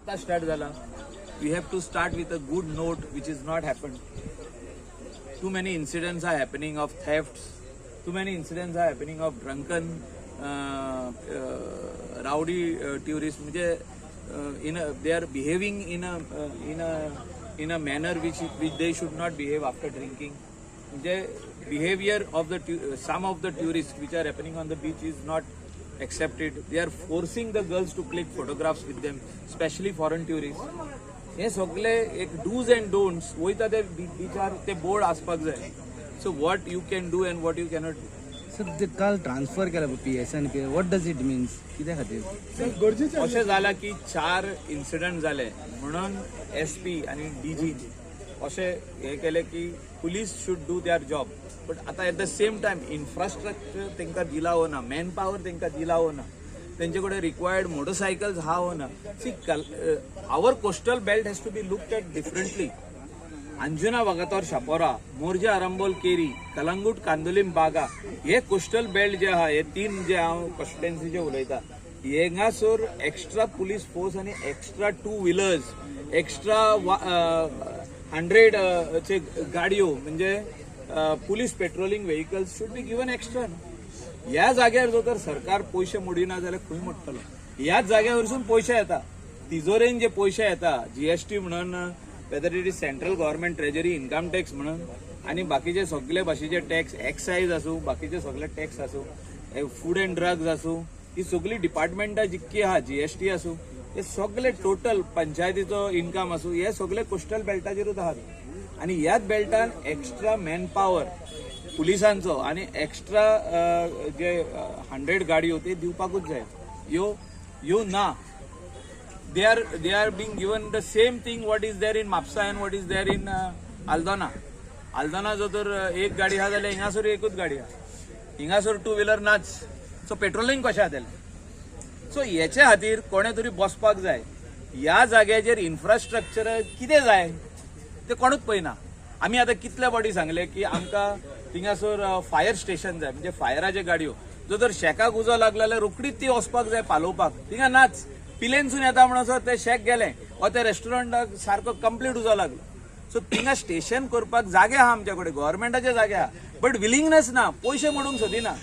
Start झाला. We have to start with a good note, which is not happened. Too many incidents are happening of thefts. Too many incidents are happening of drunken, rowdy tourists. They are behaving in a manner which they should not behave after drinking. The behavior of some of the tourists which are happening on the beach is not accepted. They are forcing the girls to click photographs with them, especially foreign tourists. हे सगळे एक dos and don'ts वयता ते बिचार ते board आसपाक जाय. So what you can do and what you cannot do. Sir ते काल ट्रान्सफर केला PSN K what does it means कित्या खातीर अशें जाला की 4 इन्सिडंट जाले म्हणून SP आणि DG अशें हे केले की police should do their job. But आता at the same time infrastructure तांकां दिला हो ना, मॅन पॉवर तांकां दिला हो ना, त्यांचे कडेन रिक्वायर्ड मोटरसायकल्स हा हो ना. See our coastal belt has to be looked at differently. Anjuna Vagator Chapora, Morjim Arambol Keri, Calangute Candolim Baga हे कोस्टल बेल्ट जे आहा हे 3 जे हांव कॉन्स्टिट्युएन्सीचे उलयता हेंगासोर एक्स्ट्रा पुलीस फोर्स आणि एक्स्ट्रा 2 व्हिलर्स एक्स्ट्रा 100 चे गाडयो म्हणजे police patrolling vehicles should be given extra. ह्या जाग्यार जर तर सरकार पैसे मोडिना जाल्यार खंय मोडटलो. ह्याच जाग्या वरसून पैसे येता, तिजोरेन जे पैसे येता GST म्हणून, whether it is central government treasury, income tax म्हणून आणि बाकीचे सगळे भाशेचे टॅक्स, एक्सायज आसूं, बाकीचे सगळे टॅक्स आसूं, फूड अँड ड्रग्स आसूं, ही सगळी डिपार्टमेंटां जितकी आहा, GST आसूं, हे सगळे टोटल पंचायतीचो इन्कम आसूं, हे सगळे कोस्टल बेल्टाचेरूच आहात. आणि ह्याच बेल्टान एक्स्ट्रा मॅन पॉवर पुलिसांचो आणि एक्स्ट्रा जे 100 गाडयो ते दिवपाकूच जाय. यो ना. They are being given the same thing what is there in Mapsa and what is there in Aldana. Aldana जो तर एक गाडी हा जाल्यार हिंगासर एकूच गाडी हा, हिंगासर 2 व्हिलर नाच. सो पेट्रोलिंग कशें जातलें. सो हेच्या खातीर कोणे तरी बसपाक जाय. ह्या जाग्याचेर इन्फ्रास्ट्रक्चर कितें जाय ते कोणूच पळयना. आमी आतां कितले फावटी सांगले की आमकां थिंगासर फायर स्टेशन जाय, म्हणजे फायराचे गाडयो. जो तर शेकाक उजो लागलो जाल्यार रोखडीच ती वचपाक जाय पालोवपाक. थिंगा नाच. पिलेनसून येता म्हणसर ते शेक गेले वा त्या रेस्टॉरंटाक सारको कंप्लीट उजो लागलो. सो थिंगा स्टेशन करपाक जागे आहा आमच्या कडेन, गव्हर्नमेंटाचे जागे आहा, बट विलिंगनेस ना, पयशे मोडूंक सोदिना.